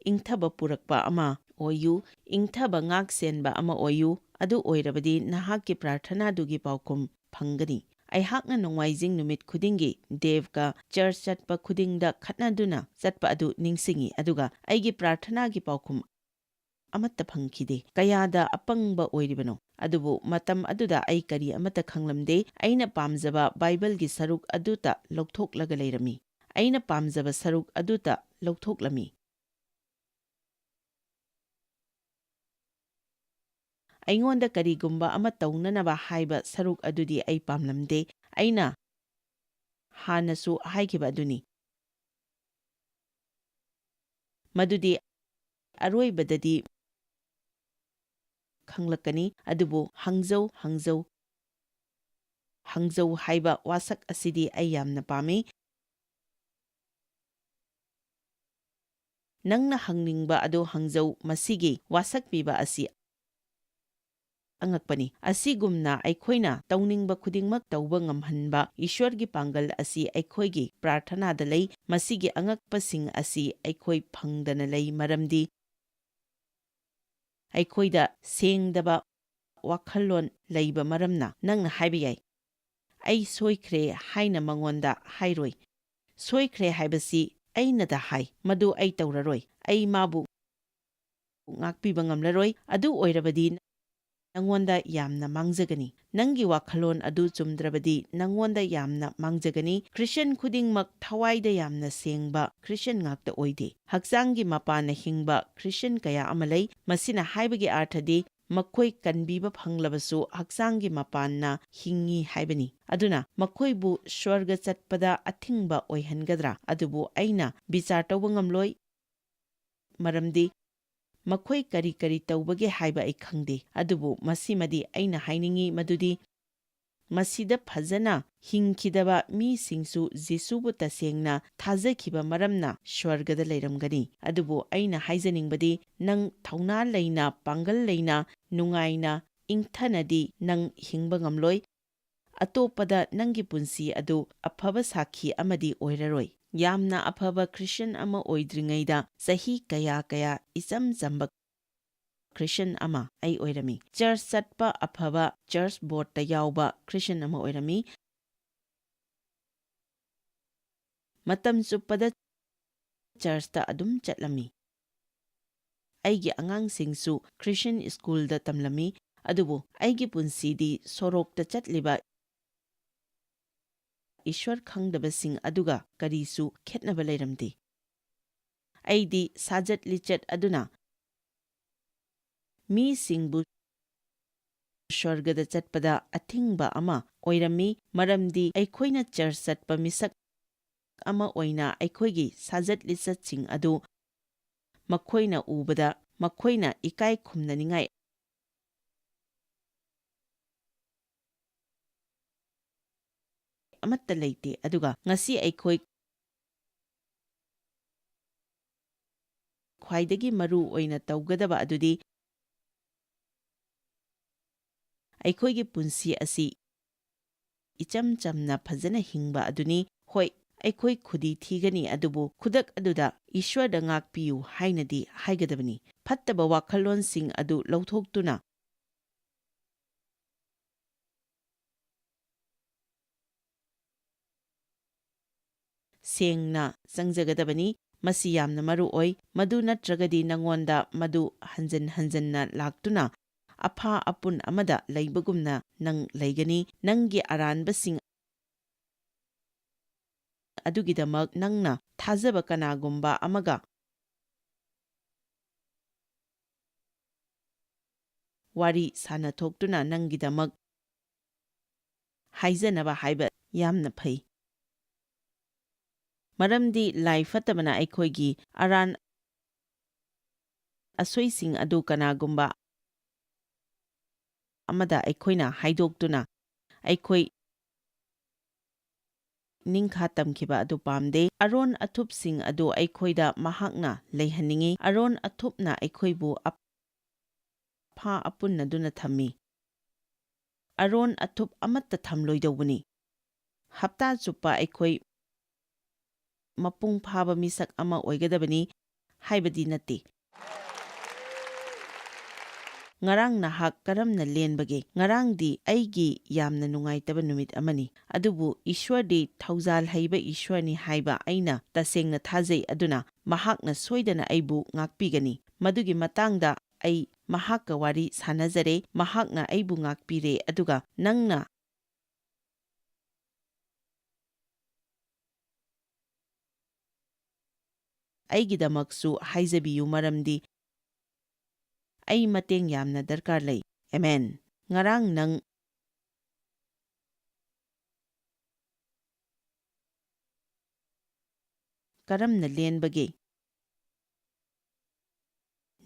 ꯏꯪꯊꯕ ꯄꯨꯔꯛꯄ ꯑꯃ ꯑꯣꯏꯌꯨ, ꯏꯪꯊꯕ ꯉꯥꯛ ꯁꯦꯟꯕ ꯑꯃ ꯑꯣꯏꯌꯨ, ꯑꯗꯨ ꯑꯣꯏꯔꯕꯗꯤ ꯅꯍꯥꯛꯀꯤ ꯄ꯭ꯔꯥꯔꯊꯅꯥꯗꯨꯒꯤ ꯄꯥꯎꯈꯨꯝ ꯐꯪꯒꯅꯤ꯫ ꯑꯩꯍꯥꯛꯅ ꯅꯣꯡꯃꯥꯏꯖꯤꯡ ꯅꯨꯃꯤꯠ ꯈꯨꯗꯤꯡꯒꯤ ꯗꯦꯕꯀ ꯆꯔꯆ ꯆꯠꯄ ꯈꯨꯗꯤꯡꯗ ꯈꯠꯅꯗꯨꯅ ꯆꯠꯄ ꯑꯗꯨ ꯅꯤꯡꯁꯤꯡꯉꯤ, ꯑꯗꯨꯒ ꯑꯩꯒꯤ ꯄ꯭ꯔꯥꯔꯊꯅꯥꯒꯤ ꯄꯥꯎꯈꯨꯝ ꯑꯃꯠꯇ ꯐꯪꯈꯤꯗꯦ꯫ ꯀꯌꯥꯗ ꯑꯄꯪꯕ ꯑꯣꯏꯔꯤꯕꯅꯣ! ꯑꯗꯨꯕꯨ ꯃꯇꯝ ꯑꯗꯨꯗ ꯑꯩ ꯀꯔꯤ ꯑꯃꯠꯇ ꯈꯪꯂꯝꯗꯦ꯫ ꯑꯩꯅ ꯄꯥꯝꯖꯕ ꯕꯥꯏꯕꯜꯒꯤ ꯁꯔꯨꯛ ꯑꯗꯨꯇ ꯂꯧꯊꯣꯛꯂꯒ ꯂꯩꯔꯝꯃꯤ꯫ ꯑꯩꯅ ꯄꯥꯝꯖꯕ ꯁꯔꯨꯛ ꯑꯗꯨꯇ ꯂꯧꯊꯣꯛꯂꯝꯃꯤ꯫ ꯑꯩꯉꯣꯟꯗ ꯀꯔꯤꯒꯨꯝꯕ ꯑꯃ ꯇꯧꯅꯅꯕ ꯍꯥꯏꯕ ꯁꯔꯨꯛ ꯑꯗꯨꯗꯤ ꯑꯩ ꯄꯥꯝꯂꯝꯗꯦ꯫ ꯑꯩꯅ ꯍꯥꯟꯅꯁꯨ ꯍꯥꯏꯈꯤꯕ ꯑꯗꯨꯅꯤ, ꯃꯗꯨꯗꯤ ꯑꯔꯣꯏꯕꯗꯗꯤ ꯈꯪꯂꯛꯀꯅꯤ, ꯑꯗꯨꯕꯨ ꯍꯪꯖꯧ ꯍꯪꯖꯧ ꯍꯪꯖꯧ ꯍꯥꯏꯕ ꯋꯥꯁꯛ ꯑꯁꯤꯗꯤ ꯑꯩ ꯌꯥꯝꯅ ꯄꯥꯝꯃꯤ꯫ ꯅꯪꯅ ꯍꯪꯅꯤꯡꯕ ꯑꯗꯨ ꯍꯪꯖꯧ, ꯃꯁꯤꯒꯤ ꯋꯥꯁꯛ ꯄꯤꯕ ꯑꯁꯤ ꯑꯉꯛꯄꯅꯤ꯫ ꯑꯁꯤꯒꯨꯝꯅ ꯑꯩꯈꯣꯏꯅ ꯇꯧꯅꯤꯡꯕ ꯈꯨꯗꯤꯡꯃꯛ ꯇꯧꯕ ꯉꯝꯍꯟꯕ ꯏꯁ꯭ꯋꯔꯒꯤ ꯄꯥꯡꯒꯜ ꯑꯁꯤ ꯑꯩꯈꯣꯏꯒꯤ ꯄ꯭ꯔꯥꯔꯊꯅꯥꯗ ꯂꯩ꯫ ꯃꯁꯤꯒꯤ ꯑꯉꯛꯄꯁꯤꯡ ꯑꯁꯤ ꯑꯩꯈꯣꯏ ꯐꯪꯗꯅ ꯂꯩ ꯃꯔꯝꯗꯤ ꯑꯩꯈꯣꯏꯗ ꯁꯦꯡꯗꯕ ꯋꯥꯈꯜꯂꯣꯟ ꯂꯩꯕ ꯃꯔꯝꯅ꯫ ꯅꯪꯅ ꯍꯥꯏꯕ ꯌꯥꯏ, ꯑꯩ ꯁꯣꯏꯈ꯭ꯔꯦ ꯍꯥꯏꯅ ꯃꯉꯣꯟꯗ ꯍꯥꯏꯔꯣꯏ꯫ ꯁꯣꯏꯈ꯭ꯔꯦ ꯍꯥꯏꯕꯁꯤ ꯑꯩꯅꯗ ꯍꯥꯏ, ꯃꯗꯨ ꯑꯩ ꯇꯧꯔꯔꯣꯏ, ꯑꯩ ꯃꯥꯕꯨ ꯉꯥꯛꯄꯤꯕ ꯉꯝꯂꯔꯣꯏ, ꯑꯗꯨ ꯑꯣꯏꯔꯕꯗꯤ ꯅꯪꯉꯣꯟꯗ ꯌꯥꯝꯅ ꯃꯥꯡꯖꯒꯅꯤ꯫ ꯅꯪꯒꯤ ꯋꯥꯈꯜꯂꯣꯟ ꯑꯗꯨ ꯆꯨꯝꯗ꯭ꯔꯕꯗꯤ ꯅꯪꯉꯣꯟꯗ ꯌꯥꯝꯅ ꯃꯥꯡꯖꯒꯅꯤ꯫ ꯈ꯭ꯔꯤꯁꯇ꯭ꯌꯟ ꯈꯨꯗꯤꯡꯃꯛ ꯊꯋꯥꯏꯗ ꯌꯥꯝꯅ ꯁꯦꯡꯕ ꯈ꯭ꯔꯤꯁꯇ꯭ꯌꯟ ꯉꯥꯛꯇ ꯑꯣꯏꯗꯦ꯫ ꯍꯛꯆꯥꯡꯒꯤ ꯃꯄꯥꯟꯅ ꯍꯤꯡꯕ ꯈ꯭ꯔꯤꯁꯇ꯭ꯌꯟ ꯀꯌꯥ ꯑꯃ ꯂꯩ꯫ ꯃꯁꯤꯅ ꯍꯥꯏꯕꯒꯤ ꯑꯔꯊꯗꯤ ꯃꯈꯣꯏ ꯀꯟꯕꯤꯕ ꯐꯪꯂꯕꯁꯨ ꯍꯛꯆꯥꯡꯒꯤ ꯃꯄꯥꯟꯅ ꯍꯤꯡꯉꯤ ꯍꯥꯏꯕꯅꯤ꯫ ꯑꯗꯨꯅ ꯃꯈꯣꯏꯕꯨ ꯁ꯭ꯋꯔꯒ ꯆꯠꯄꯗ ꯑꯊꯤꯡꯕ ꯑꯣꯏꯍꯟꯒꯗ꯭ꯔꯥ? ꯑꯗꯨꯕꯨ ꯑꯩꯅ ꯕꯤꯆꯥꯔ ꯇꯧꯕ ꯉꯝꯂꯣꯏ, ꯃꯔꯝꯗꯤ ꯃꯈꯣꯏ ꯀꯔꯤ ꯀꯔꯤ ꯇꯧꯕꯒꯦ ꯍꯥꯏꯕ ꯑꯩ ꯈꯪꯗꯦ꯫ ꯑꯗꯨꯕꯨ ꯃꯁꯤꯃꯗꯤ ꯑꯩꯅ ꯍꯥꯏꯅꯤꯡꯉꯤ ꯃꯗꯨꯗꯤ ꯃꯁꯤꯗ ꯐꯖꯅ ꯍꯤꯡꯈꯤꯗꯕ ꯃꯤꯁꯤꯡꯁꯨ ꯖꯤꯁꯨꯕꯨ ꯇꯁꯦꯡꯅ ꯊꯥꯖꯈꯤꯕ ꯃꯔꯝꯅ ꯁ꯭ꯋꯔꯒꯗ ꯂꯩꯔꯝꯒꯅꯤ꯫ ꯑꯗꯨꯕꯨ ꯑꯩꯅ ꯍꯥꯏꯖꯅꯤꯡꯕꯗꯤ ꯅꯪ ꯊꯧꯅꯥ ꯂꯩꯅ, ꯄꯥꯡꯒꯜ ꯂꯩꯅ, ꯅꯨꯡꯉꯥꯏꯅ, ꯏꯪꯊꯅꯗꯤ ꯅꯪ ꯍꯤꯡꯕ ꯉꯝꯂꯣꯏ꯫ ꯑꯇꯣꯞꯄꯗ ꯅꯪꯒꯤ ꯄꯨꯟꯁꯤ ꯑꯗꯨ ꯑꯐꯕ ꯁꯥꯈꯤ ꯑꯃꯗꯤ ꯑꯣꯏꯔꯔꯣꯏ꯫ ꯌꯥꯝꯅ ꯑꯐꯕ ꯈ꯭ꯔꯤꯁꯇ꯭ꯌꯟ ꯑꯃ ꯑꯣꯏꯗ꯭ꯔꯤꯉꯩꯗ ꯆꯍꯤ ꯀꯌꯥ ꯀꯌꯥ ꯏꯆꯝ ꯆꯝꯕ ꯈ꯭ꯔꯤꯁꯇ꯭ꯌꯟ ꯑꯃ ꯑꯩ ꯑꯣꯏꯔꯝꯃꯤ꯫ ꯆꯔꯆ ꯆꯠꯄ, ꯑꯐꯕ ꯆꯔꯆ ꯕꯣꯔꯗꯇ ꯌꯥꯎꯕ ꯈ꯭ꯔꯤꯁꯇ꯭ꯌꯟ ꯑꯃ ꯑꯣꯏꯔꯝꯃꯤ꯫ ꯃꯇꯝ ꯆꯨꯞꯄꯗ ꯆꯔꯆꯇ ꯑꯗꯨꯝ ꯆꯠꯂꯝꯃꯤ꯫ ꯑꯩꯒꯤ ꯑꯉꯥꯡꯁꯤꯡꯁꯨ ꯈ꯭ꯔꯤꯁꯇ꯭ꯌꯟ ꯁ꯭ꯀꯨꯜꯗ ꯇꯝꯂꯝꯃꯤ, ꯑꯗꯨꯕꯨ ꯑꯩꯒꯤ ꯄꯨꯟꯁꯤꯗꯤ ꯁꯣꯔꯣꯛꯇ ꯆꯠꯂꯤꯕ ꯏꯁ꯭ꯋꯔ ꯈꯪꯗꯕꯁꯤꯡ ꯑꯗꯨꯒ ꯀꯔꯤꯁꯨ ꯈꯦꯠꯅꯕ ꯂꯩꯔꯝꯗꯦ꯫ ꯑꯩꯗꯤ ꯁꯥꯖꯠ ꯂꯤꯆꯠ ꯑꯗꯨꯅ ꯃꯤꯁꯤꯡꯕꯨ ꯁ꯭ꯋꯔꯒꯗ ꯆꯠꯄꯗ ꯑꯊꯤꯡꯕ ꯑꯃ ꯑꯣꯏꯔꯝꯃꯤ, ꯃꯔꯝꯗꯤ ꯑꯩꯈꯣꯏꯅ ꯆꯔꯆ ꯆꯠꯄ ꯃꯤꯁꯛ ꯑꯃ ꯑꯣꯏꯅ ꯑꯩꯈꯣꯏꯒꯤ ꯁꯥꯖꯠ ꯂꯤꯆꯠꯁꯤꯡ ꯑꯗꯨ ꯃꯈꯣꯏꯅ ꯎꯕꯗ ꯃꯈꯣꯏꯅ ꯏꯀꯥꯏ ꯈꯨꯝꯅꯅꯤꯡꯉꯥꯏ ꯑꯃꯠꯇ ꯂꯩꯇꯦ꯫ ꯑꯗꯨꯒ ꯉꯁꯤ ꯑꯩꯈꯣꯏ ꯈ꯭ꯋꯥꯏꯗꯒꯤ ꯃꯔꯨ ꯑꯣꯏꯅ ꯇꯧꯒꯗꯕ ꯑꯗꯨꯗꯤ ꯑꯩꯈꯣꯏꯒꯤ ꯄꯨꯟꯁꯤ ꯑꯁꯤ ꯏꯆꯝ ꯆꯝꯅ ꯐꯖꯅ ꯍꯤꯡꯕ ꯑꯗꯨꯅꯤ꯫ ꯍꯣꯏ, ꯑꯩꯈꯣꯏ ꯈꯨꯗꯤ ꯊꯤꯒꯅꯤ, ꯑꯗꯨꯕꯨ ꯈꯨꯗꯛ ꯑꯗꯨꯗ ꯏꯁ꯭ꯋꯔꯗ ꯉꯥꯛꯄꯤꯌꯨ ꯍꯥꯏꯅꯗꯤ ꯍꯥꯏꯒꯗꯕꯅꯤ꯫ ꯐꯠꯇꯕ ꯋꯥꯈꯜꯂꯣꯟꯁꯤꯡ ꯑꯗꯨ ꯂꯧꯊꯣꯛꯇꯨꯅ ꯁꯦꯡꯅ ꯆꯪꯖꯒꯗꯕꯅꯤ꯫ ꯃꯁꯤ ꯌꯥꯝꯅ ꯃꯔꯨ ꯑꯣꯏ, ꯃꯗꯨ ꯅꯠꯇ꯭ꯔꯒꯗꯤ ꯅꯉꯣꯟꯗ ꯃꯗꯨ ꯍꯟꯖꯟ ꯍꯟꯖꯟꯅ ꯂꯥꯛꯇꯨꯅ ꯑꯐꯥ ꯑꯄꯨꯟ ꯑꯃꯗ ꯂꯩꯕꯒꯨꯝꯅ ꯅꯪ ꯂꯩꯒꯅꯤ꯫ ꯅꯪꯒꯤ ꯑꯔꯥꯟꯕꯁꯤꯡ ꯑꯗꯨꯒꯤꯗꯃꯛ ꯅꯪꯅ ꯊꯥꯖꯕ ꯀꯅꯥꯒꯨꯝꯕ ꯑꯃꯒ ꯋꯥꯔꯤ ꯁꯥꯅꯊꯣꯛꯇꯨꯅ ꯅꯪꯒꯤꯗꯃꯛ ꯍꯥꯏꯖꯅꯕ ꯍꯥꯏꯕ ꯌꯥꯝꯅ ꯐꯩ, ꯃꯔꯝꯗꯤ ꯂꯥꯏ ꯐꯠꯇꯕꯅ ꯑꯩꯈꯣꯏꯒꯤ ꯑꯔꯥꯟ ꯑꯁꯣꯏꯁꯤꯡ ꯑꯗꯨ ꯀꯅꯥꯒꯨꯝꯕ ꯑꯃꯗ ꯑꯩꯈꯣꯏꯅ ꯍꯥꯏꯗꯣꯛꯇꯨꯅ ꯑꯩꯈꯣꯏ ꯅꯤꯡꯈꯥ ꯇꯝꯈꯤꯕ ꯑꯗꯨ ꯄꯥꯝꯗꯦ꯫ ꯑꯔꯣꯟ ꯑꯊꯨꯞꯁꯤꯡ ꯑꯗꯨ ꯑꯩꯈꯣꯏꯗ ꯃꯍꯥꯛꯅ ꯂꯩꯍꯟꯅꯤꯡꯉꯤ꯫ ꯑꯔꯣꯟ ꯑꯊꯨꯞꯅ ꯑꯩꯈꯣꯏꯕꯨ ꯑꯐꯥ ꯑꯄꯨꯟꯅꯗꯨꯅ ꯊꯝꯃꯤ꯫ ꯑꯔꯣꯟ ꯑꯊꯨꯞ ꯑꯃꯠꯇ ꯊꯝꯂꯣꯏꯗꯧꯕꯅꯤ꯫ ꯍꯞꯇꯥ ꯆꯨꯞꯄ ꯑꯩꯈꯣꯏ ꯃꯄꯨꯡ ꯐꯥꯕ ꯃꯤꯁꯛ ꯑꯃ ꯑꯣꯏꯒꯗꯕꯅꯤ ꯍꯥꯏꯕꯗꯤ ꯅꯠꯇꯦ꯫ ꯉꯔꯥꯡ ꯅꯍꯥꯛ ꯀꯔꯝꯅ ꯂꯦꯟꯕꯒꯦ? ꯉꯔꯥꯡꯗꯤ ꯑꯩꯒꯤ ꯌꯥꯝꯅ ꯅꯨꯡꯉꯥꯏꯇꯕ ꯅꯨꯃꯤꯠ ꯑꯃꯅꯤ, ꯑꯗꯨꯕꯨ ꯏꯁ꯭ꯋꯔꯗꯤ ꯊꯧꯖꯥꯜ ꯍꯩꯕ ꯏꯁ꯭ꯋꯔꯅꯤ ꯍꯥꯏꯕ ꯑꯩꯅ ꯇꯁꯦꯡꯅ ꯊꯥꯖꯩ, ꯑꯗꯨꯅ ꯃꯍꯥꯛꯅ ꯁꯣꯏꯗꯅ ꯑꯩꯕꯨ ꯉꯥꯛꯄꯤꯒꯅꯤ꯫ ꯃꯗꯨꯒꯤ ꯃꯇꯥꯡꯗ ꯑꯩ ꯃꯍꯥꯛꯀ ꯋꯥꯔꯤ ꯁꯥꯅꯖꯔꯦ, ꯃꯍꯥꯛꯅ ꯑꯩꯕꯨ ꯉꯥꯛꯄꯤꯔꯦ, ꯑꯗꯨꯒ ꯅꯪꯅ ꯑꯩꯒꯤꯗꯃꯛꯁꯨ ꯍꯥꯏꯖꯕꯤꯌꯨ, ꯃꯔꯝꯗꯤ ꯑꯩ ꯃꯇꯦꯡ ꯌꯥꯝꯅ ꯗꯔꯀꯥꯔ ꯂꯩ꯫ ꯑꯦꯃꯦꯟ꯫ ꯉꯔꯥꯡ ꯅꯪ ꯀꯔꯝꯅ ꯂꯦꯟꯕꯒꯦ?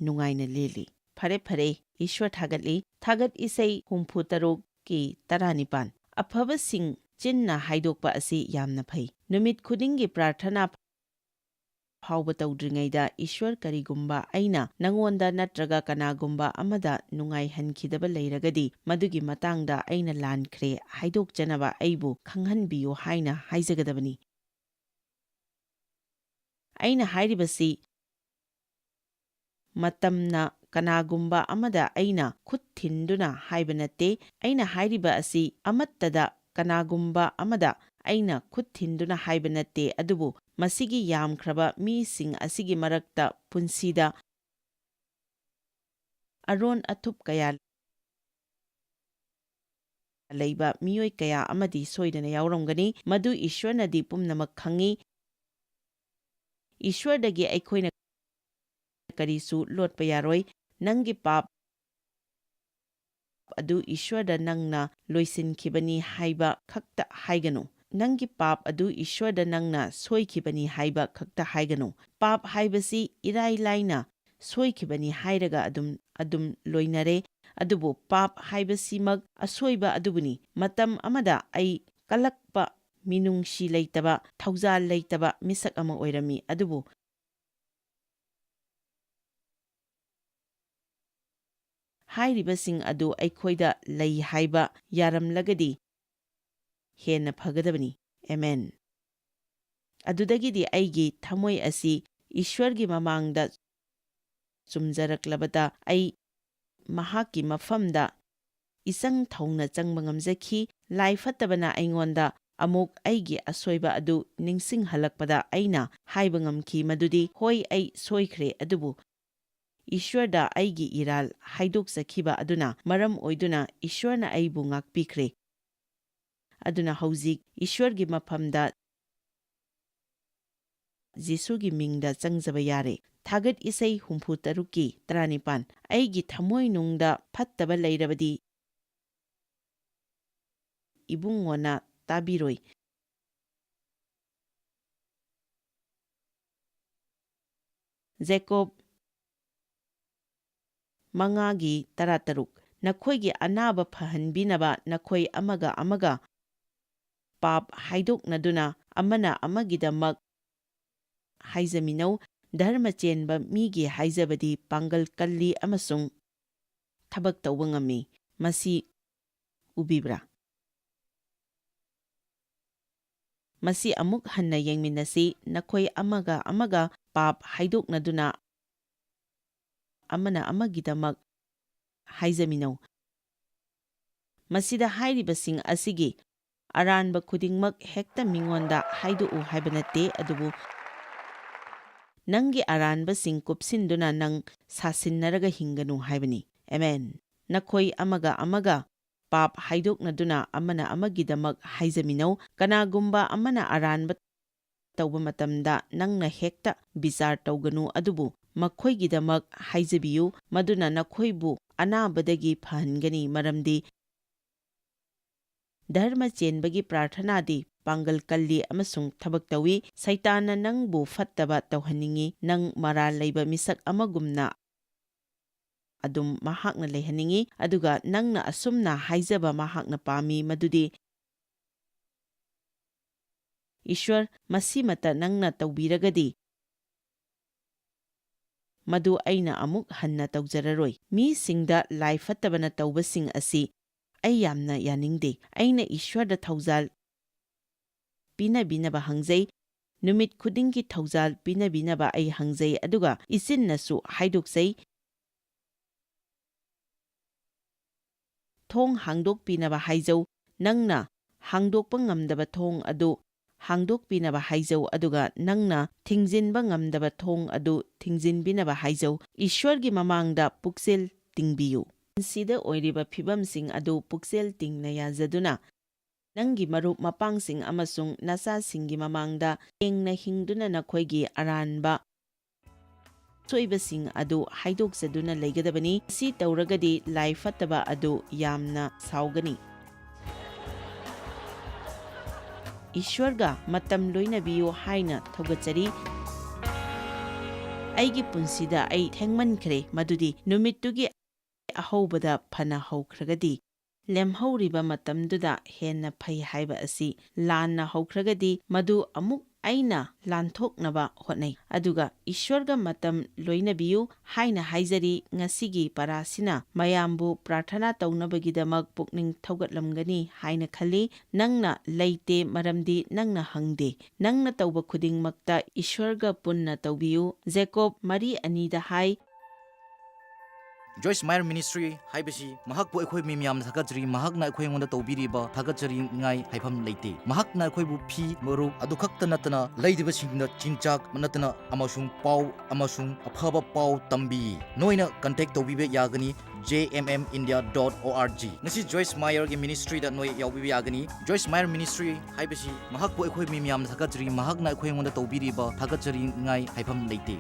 ꯅꯨꯡꯉꯥꯏꯅ ꯂꯦꯜꯂꯤ꯫ ꯐꯔꯦ ꯐꯔꯦ, ꯏꯁ꯭ꯋꯔ ꯊꯥꯒꯠꯂꯤ꯫ ꯊꯥꯒꯠ ꯏꯁꯩ 63:19 ꯑꯐꯕꯁꯤꯡ ꯆꯤꯟꯅ ꯍꯥꯏꯗꯣꯛꯄ ꯑꯁꯤ ꯌꯥꯝꯅ ꯐꯩ꯫ ꯅꯨꯃꯤꯠ ꯈꯨꯗꯤꯡꯒꯤ ꯄ꯭ꯔꯥꯔꯊꯅꯥ ꯐꯥꯎꯕ ꯇꯧꯗ꯭ꯔꯤꯉꯩꯗ ꯏꯁ꯭ꯋꯔ, ꯀꯔꯤꯒꯨꯝꯕ ꯑꯩꯅ ꯅꯉꯣꯟꯗ ꯅꯠꯇ꯭ꯔꯒ ꯀꯅꯥꯒꯨꯝꯕ ꯑꯃꯗ ꯅꯨꯡꯉꯥꯏꯍꯟꯈꯤꯗꯕ ꯂꯩꯔꯒꯗꯤ ꯃꯗꯨꯒꯤ ꯃꯇꯥꯡꯗ ꯑꯩꯅ ꯂꯥꯟꯈ꯭ꯔꯦ ꯍꯥꯏꯗꯣꯛꯆꯅꯕ ꯑꯩꯕꯨ ꯈꯪꯍꯟꯕꯤꯌꯨ ꯍꯥꯏꯅ ꯍꯥꯏꯖꯒꯗꯕꯅꯤ꯫ ꯑꯩꯅ ꯍꯥꯏꯔꯤꯕꯁꯤ ꯃꯇꯝꯅ ꯀꯅꯥꯒꯨꯝꯕ ꯑꯃꯗ ꯑꯩꯅ ꯈꯨꯠ ꯊꯤꯟꯗꯨꯅ ꯍꯥꯏꯕ ꯅꯠꯇꯦ꯫ ꯑꯩꯅ ꯍꯥꯏꯔꯤꯕ ꯑꯁꯤ ꯑꯃꯠꯇꯗ ꯀꯅꯥꯒꯨꯝꯕ ꯑꯃꯗ ꯑꯩꯅ ꯈꯨꯠ ꯊꯤꯟꯗꯨꯅ ꯍꯥꯏꯕ ꯅꯠꯇꯦ, ꯑꯗꯨꯕꯨ ꯃꯁꯤꯒꯤ ꯌꯥꯝꯈ꯭ꯔꯕ ꯃꯤꯁꯤꯡ ꯑꯁꯤꯒꯤ ꯃꯔꯛꯇ ꯄꯨꯟꯁꯤꯗ ꯑꯔꯣꯟ ꯑꯊꯨꯞ ꯀꯌꯥ ꯂꯩꯕ ꯃꯤꯑꯣꯏ ꯀꯌꯥ ꯑꯃꯗꯤ ꯁꯣꯏꯗꯅ ꯌꯥꯎꯔꯝꯒꯅꯤ꯫ ꯃꯗꯨ ꯏꯁ꯭ꯋꯔꯅꯗꯤ ꯄꯨꯝꯅꯃꯛ ꯈꯪꯉꯤ꯫ ꯏꯁ꯭ꯋꯔꯗꯒꯤ ꯑꯩꯈꯣꯏꯅ ꯀꯔꯤꯁꯨ ꯂꯣꯠꯄ ꯌꯥꯔꯣꯏ꯫ ꯅꯪꯒꯤ ꯄꯥꯞ ꯑꯗꯨ ꯏꯁ꯭ꯋꯔꯗ ꯅꯪꯅ ꯂꯣꯏꯁꯤꯟꯈꯤꯕꯅꯤ ꯍꯥꯏꯕ ꯈꯛꯇ ꯍꯥꯏꯒꯅꯨ꯫ ꯅꯪꯒꯤ ꯄꯥꯞ ꯑꯗꯨ ꯏꯁ꯭ꯋꯔꯗ ꯅꯪꯅ ꯁꯣꯏꯈꯤꯕꯅꯤ ꯍꯥꯏꯕ ꯈꯛꯇ ꯍꯥꯏꯒꯅꯨ꯫ ꯄꯥꯞ ꯍꯥꯏꯕꯁꯤ ꯏꯔꯥꯏ ꯂꯥꯏꯅ ꯁꯣꯏꯈꯤꯕꯅꯤ ꯍꯥꯏꯔꯒ ꯑꯗꯨꯝ ꯂꯣꯏꯅꯔꯦ, ꯑꯗꯨꯕꯨ ꯄꯥꯞ ꯍꯥꯏꯕꯁꯤꯃꯛ ꯑꯁꯣꯏꯕ ꯑꯗꯨꯕꯨꯅꯤ꯫ ꯃꯇꯝ ꯑꯃꯗ ꯑꯩ ꯀꯜꯂꯛꯄ, ꯃꯤꯅꯨꯡꯁꯤ ꯂꯩꯇꯕ, ꯊꯧꯖꯥꯜ ꯂꯩꯇꯕ ꯃꯤꯁꯛ ꯑꯃ ꯑꯣꯏꯔꯝꯃꯤ, ꯑꯗꯨꯕꯨ ꯍꯥꯏꯔꯤꯕꯁꯤꯡ ꯑꯗꯨ ꯑꯩꯈꯣꯏꯗ ꯂꯩ ꯍꯥꯏꯕ ꯌꯥꯔꯝꯂꯒꯗꯤ ꯍꯦꯟꯅ ꯐꯒꯗꯕꯅꯤ꯫ ꯑꯦꯃꯦꯟ꯫ ꯑꯗꯨꯗꯒꯤꯗꯤ ꯑꯩꯒꯤ ꯊꯝꯃꯣꯏ ꯑꯁꯤ ꯏꯁ꯭ꯋꯔꯒꯤ ꯃꯃꯥꯡꯗ ꯆꯨꯝꯖꯔꯛꯂꯕꯗ ꯑꯩ ꯃꯍꯥꯛꯀꯤ ꯃꯐꯝꯗ ꯏꯆꯪ ꯊꯧꯅ ꯆꯪꯕ ꯉꯝꯖꯈꯤ꯫ ꯂꯥꯏ ꯐꯠꯇꯕꯅ ꯑꯩꯉꯣꯟꯗ ꯑꯃꯨꯛ ꯑꯩꯒꯤ ꯑꯁꯣꯏꯕ ꯑꯗꯨ ꯅꯤꯡꯁꯤꯡꯍꯜꯂꯛꯄꯗ ꯑꯩꯅ ꯍꯥꯏꯕ ꯉꯝꯈꯤ ꯃꯗꯨꯗꯤ ꯍꯣꯏ, ꯑꯩ ꯁꯣꯏꯈ꯭ꯔꯦ, ꯑꯗꯨꯕꯨ ꯏꯁ꯭ꯋꯔꯗ ꯑꯩꯒꯤ ꯏꯔꯥꯜ ꯍꯥꯏꯗꯣꯛꯆꯈꯤꯕ ꯑꯗꯨꯅ ꯃꯔꯝ ꯑꯣꯏꯗꯨꯅ ꯏꯁ꯭ꯋꯔꯅ ꯑꯩꯕꯨ ꯉꯥꯛꯄꯤꯈ꯭ꯔꯦ꯫ ꯑꯗꯨꯅ ꯍꯧꯖꯤꯛ ꯏꯁ꯭ꯋꯔꯒꯤ ꯃꯐꯝꯗ ꯖꯤꯁꯨꯒꯤ ꯃꯤꯡꯗ ꯆꯪꯖꯕ ꯌꯥꯔꯦ꯫ ꯊꯥꯒꯠ ꯏꯁꯩ 63:19 ꯑꯩꯒꯤ ꯊꯃꯣꯏꯅꯨꯡꯗ ꯐꯠꯇꯕ ꯂꯩꯔꯕꯗꯤ ꯏꯕꯨꯡꯉꯣꯅ ꯇꯥꯕꯤꯔꯣꯏ꯫ ꯖꯦꯀꯣꯕ 5:13 ꯅꯈꯣꯏꯒꯤ ꯑꯅꯥꯕ ꯐꯍꯟꯕꯤꯅꯕ ꯅꯈꯣꯏ ꯑꯃꯒ ꯑꯃꯒ ꯄꯥꯞ ꯍꯥꯏꯗꯣꯛꯅꯗꯨꯅ ꯑꯃꯅ ꯑꯃꯒꯤꯗꯃꯛ ꯍꯥꯏꯖꯃꯤꯟꯅꯧ꯫ ꯙꯔꯃ ꯆꯦꯟꯕ ꯃꯤꯒꯤ ꯍꯥꯏꯖꯕꯗꯤ ꯄꯥꯡꯒꯜ ꯀꯜꯂꯤ ꯑꯃꯁꯨꯡ ꯊꯕꯛ ꯇꯧꯕ ꯉꯝꯃꯤ꯫ ꯃꯁꯤ ꯎꯕꯤꯕ꯭ꯔꯥ? ꯃꯁꯤ ꯑꯃꯨꯛ ꯍꯟꯅ ꯌꯦꯡꯃꯤꯟꯅꯁꯤ꯫ ꯅꯈꯣꯏ ꯑꯃꯒ ꯑꯃꯒ ꯄꯥꯞ ꯍꯥꯏꯗꯣꯛꯅꯗꯨꯅ ꯑꯃꯅ ꯑꯃꯒꯤꯗꯃꯛ ꯍꯥꯏꯖꯃꯤꯟꯅꯧ꯫ ꯃꯁꯤꯗ ꯍꯥꯏꯔꯤꯕꯁꯤꯡ ꯑꯁꯤꯒꯤ ꯑꯔꯥꯟꯕ ꯈꯨꯗꯤꯡꯃꯛ ꯍꯦꯛꯇ ꯃꯤꯉꯣꯟꯗ ꯍꯥꯏꯗꯣꯛꯎ ꯍꯥꯏꯕ ꯅꯠꯇꯦ, ꯑꯗꯨꯕꯨ ꯅꯪꯒꯤ ꯑꯔꯥꯟꯕꯁꯤꯡ ꯀꯨꯞꯁꯤꯟꯗꯨꯅ ꯅꯪ ꯁꯥꯁꯤꯟꯅꯔꯒ ꯍꯤꯡꯒꯅꯨ ꯍꯥꯏꯕꯅꯤ꯫ ꯑꯃꯦꯟ꯫ ꯅꯈꯣꯏ ꯑꯃꯒ ꯑꯃꯒ ꯄꯥꯞ ꯍꯥꯏꯗꯣꯛꯅꯗꯨꯅ ꯑꯃꯅ ꯑꯃꯒꯤꯗꯃꯛ ꯍꯥꯏꯖꯃꯤꯟꯅꯧ꯫ ꯀꯅꯥꯒꯨꯝꯕ ꯑꯃꯅ ꯑꯔꯥꯟꯕ ꯇꯧꯕ ꯃꯇꯝꯗ ꯅꯪꯅ ꯍꯦꯛꯇ ꯕꯤꯆꯥꯔ ꯇꯧꯒꯅꯨ, ꯑꯗꯨꯕꯨ ꯃꯈꯣꯏꯒꯤꯗꯃꯛ ꯍꯥꯏꯖꯕꯤꯌꯨ, ꯃꯗꯨꯅ ꯅꯈꯣꯏꯕꯨ ꯑꯅꯥꯕꯗꯒꯤ ꯐꯍꯟꯒꯅꯤ, ꯃꯔꯝꯗꯤ ꯙꯔꯃ ꯆꯦꯟꯕꯒꯤ ꯄ꯭ꯔꯥꯔꯊꯅꯥꯗꯤ ꯄꯥꯡꯒꯜ ꯀꯜꯂꯤ ꯑꯃꯁꯨꯡ ꯊꯕꯛ ꯇꯧꯏ꯫ ꯁꯩꯇꯥꯟꯅ ꯅꯪꯕꯨ ꯐꯠꯇꯕ ꯇꯧꯍꯟꯅꯤꯡꯏ, ꯅꯪ ꯃꯔꯥꯜ ꯂꯩꯕ ꯃꯤꯁꯛ ꯑꯃꯒꯨꯝꯅ ꯑꯗꯨꯝ ꯃꯍꯥꯛꯅ ꯂꯩꯍꯟꯅꯤꯡꯏ, ꯑꯗꯨꯒ ꯅꯪꯅ ꯑꯁꯨꯝꯅ ꯍꯥꯏꯖꯕ ꯃꯍꯥꯛꯅ ꯄꯥꯝꯃꯤ ꯃꯗꯨꯗꯤ ꯏꯁ꯭ꯋꯔ, ꯃꯁꯤꯃꯇ ꯅꯪꯅ ꯇꯧꯕꯤꯔꯒꯗꯤ ꯃꯗꯨ ꯑꯩꯅ ꯑꯃꯨꯛ ꯍꯟꯅ ꯇꯧꯖꯔꯔꯣꯏ꯫ ꯃꯤꯁꯤꯡꯗ ꯂꯥꯏ ꯐꯠꯇꯕꯅ ꯇꯧꯕꯁꯤꯡ ꯑꯁꯤ ꯑꯩ ꯌꯥꯝꯅ ꯌꯥꯅꯤꯡꯗꯦ꯫ ꯑꯩꯅ ꯏꯁ꯭ꯋꯔꯗ ꯊꯧꯖꯥꯜ ꯄꯤꯅꯕꯤꯅꯕ ꯍꯪꯖꯩ, ꯅꯨꯃꯤꯠ ꯈꯨꯗꯤꯡꯒꯤ ꯊꯧꯖꯥꯜ ꯄꯤꯅꯕꯤꯅꯕ ꯑꯩ ꯍꯪꯖꯩ, ꯑꯗꯨꯒ ꯏꯆꯤꯟꯅꯁꯨ ꯍꯥꯏꯗꯣꯛꯆꯩ, ꯊꯣꯡ ꯍꯥꯡꯗꯣꯛꯄꯤꯅꯕ ꯍꯥꯏꯖꯧ꯫ ꯅꯪꯅ ꯍꯥꯡꯗꯣꯛꯄ ꯉꯝꯗꯕ ꯊꯣꯡ ꯑꯗꯨ ꯍꯥꯡꯗꯣꯛꯄꯤꯅꯕ ꯍꯥꯏꯖꯧ, ꯑꯗꯨꯒ ꯅꯪꯅ ꯊꯤꯡꯖꯤꯟꯕ ꯉꯝꯗꯕ ꯊꯣꯡ ꯑꯗꯨ ꯊꯤꯡꯖꯤꯟꯕꯤꯅꯕ ꯍꯥꯏꯖꯧ꯫ ꯏꯁ꯭ꯋꯔꯒꯤ ꯃꯃꯥꯡꯗ ꯄꯨꯛꯆꯦꯜ ꯇꯤꯡꯕꯤꯌꯨ꯫ ꯄꯨꯟꯁꯤꯗ ꯑꯣꯏꯔꯤꯕ ꯐꯤꯚꯝꯁꯤꯡ ꯑꯗꯨ ꯄꯨꯛꯆꯦꯜ ꯇꯤꯡꯅ ꯌꯥꯖꯗꯨꯅ ꯅꯪꯒꯤ ꯃꯔꯨꯞ ꯃꯄꯥꯡꯁꯤꯡ ꯑꯃꯁꯨꯡ ꯅꯆꯥꯁꯤꯡꯒꯤ ꯃꯃꯥꯡꯗ ꯁꯦꯡꯅ ꯍꯤꯡꯗꯨꯅ ꯅꯈꯣꯏꯒꯤ ꯑꯔꯥꯟꯕ ꯑꯁꯣꯏꯕꯁꯤꯡ ꯑꯗꯨ ꯍꯥꯏꯗꯣꯛꯆꯗꯨꯅ ꯂꯩꯒꯗꯕꯅꯤ꯫ ꯃꯁꯤ ꯇꯧꯔꯒꯗꯤ ꯂꯥꯏ ꯐꯠꯇꯕ ꯑꯗꯨ ꯌꯥꯝꯅ ꯁꯥꯎꯒꯅꯤ꯫ ꯏꯁ꯭ꯋꯔꯒ ꯃꯇꯝ ꯂꯣꯏꯅꯕꯤꯌꯨ ꯍꯥꯏꯅ ꯊꯧꯒꯠꯆꯔꯤ꯫ ꯑꯩꯒꯤ ꯄꯨꯟꯁꯤꯗ ꯑꯩ ꯊꯦꯡꯃꯟꯈ꯭ꯔꯦ, ꯃꯗꯨꯗꯤ ꯅꯨꯃꯤꯠꯇꯨꯒꯤ ꯑꯍꯧꯕꯗ ꯐꯅ ꯍꯧꯈ꯭ꯔꯒꯗꯤ ꯂꯦꯝꯍꯧꯔꯤꯕ ꯃꯇꯝꯗꯨꯗ ꯍꯦꯟꯅ ꯐꯩ ꯍꯥꯏꯕ ꯑꯁꯤ ꯂꯥꯟꯅ ꯍꯧꯈ꯭ꯔꯒꯗꯤ ꯃꯗꯨ ꯑꯃꯨꯛ ꯑꯩꯅ ꯂꯥꯟꯊꯣꯛꯅꯕ ꯍꯣꯠꯅꯩ, ꯑꯗꯨꯒ ꯏꯁ꯭ꯋꯔꯒ ꯃꯇꯝ ꯂꯣꯏꯅꯕꯤꯌꯨ ꯍꯥꯏꯅ ꯍꯥꯏꯖꯔꯤ꯫ ꯉꯁꯤꯒꯤ ꯄꯔꯥꯁꯤꯅ ꯃꯌꯥꯝꯕꯨ ꯄ꯭ꯔꯥꯔꯊꯅꯥ ꯇꯧꯅꯕꯒꯤꯗꯃꯛ ꯄꯨꯛꯅꯤꯡ ꯊꯧꯒꯠꯂꯝꯒꯅꯤ ꯍꯥꯏꯅ ꯈꯜꯂꯤ꯫ ꯅꯪꯅ ꯂꯩꯇꯦ ꯃꯔꯝꯗꯤ ꯅꯪꯅ ꯍꯪꯗꯦ꯫ ꯅꯪꯅ ꯇꯧꯕ ꯈꯨꯗꯤꯡꯃꯛꯇ ꯏꯁ꯭ꯋꯔꯒ ꯄꯨꯟꯅ ꯇꯧꯕꯤꯌꯨ꯫ ꯖꯦꯀꯣꯕ 4:2 ꯍꯥꯏ, ꯖꯣꯏꯁ ꯃꯥꯌꯔ ꯃꯤꯅꯤꯁꯇ꯭ꯔꯤ ꯍꯥꯏꯕꯁꯤ ꯃꯍꯥꯛꯄꯨ ꯑꯩꯈꯣꯏ ꯃꯤꯌꯥꯝꯅ ꯊꯥꯒꯠꯆꯔꯤ꯫ ꯃꯍꯥꯛꯅ ꯑꯩꯈꯣꯏꯉꯣꯟꯗ ꯇꯧꯕꯤꯔꯤꯕ ꯊꯥꯒꯠꯆꯔꯤꯉꯥꯏ ꯍꯥꯏꯐꯝ ꯂꯩꯇꯦ꯫ ꯃꯍꯥꯛꯅ ꯑꯩꯈꯣꯏꯕꯨ ꯐꯤ, ꯃꯔꯨꯞ ꯑꯗꯨꯈꯛꯇ ꯅꯠꯇꯅ ꯂꯩꯇꯕꯁꯤꯡꯗ ꯆꯤꯟꯖꯥꯛ ꯅꯠꯇꯅ ꯑꯃꯁꯨꯡ ꯄꯥꯎ ꯑꯃꯁꯨꯡ ꯑꯐꯕ ꯄꯥꯎ ꯇꯝꯕꯤ꯫ ꯅꯣꯏꯅ ꯀꯟꯇꯦꯛ ꯇꯧꯕꯤꯕ ꯌꯥꯒꯅꯤ jmmindia.org꯫ ꯉꯁꯤ ꯖꯣꯏꯁ ꯃꯥꯌꯔꯒꯤ ꯃꯤꯅꯤꯁꯇ꯭ꯔꯤꯗ ꯅꯣꯏ ꯌꯥꯎꯕꯤꯕ ꯌꯥꯒꯅꯤ꯫ ꯖꯣꯏꯁ ꯃꯥꯌꯔ ꯃꯤꯅꯤꯁꯇ꯭ꯔꯤ ꯍꯥꯏꯕꯁꯤ ꯃꯍꯥꯛꯄꯨ ꯑꯩꯈꯣꯏ ꯃꯤꯌꯥꯝꯅ ꯊꯥꯒꯠꯆꯔꯤ꯫ ꯃꯍꯥꯛꯅ ꯑꯩꯈꯣꯏꯉꯣꯟꯗ ꯇꯧꯕꯤꯔꯤꯕ ꯊꯥꯒꯠꯆꯔꯤꯉꯥꯏ ꯍꯥꯏꯐꯝ ꯂꯩꯇꯦ꯫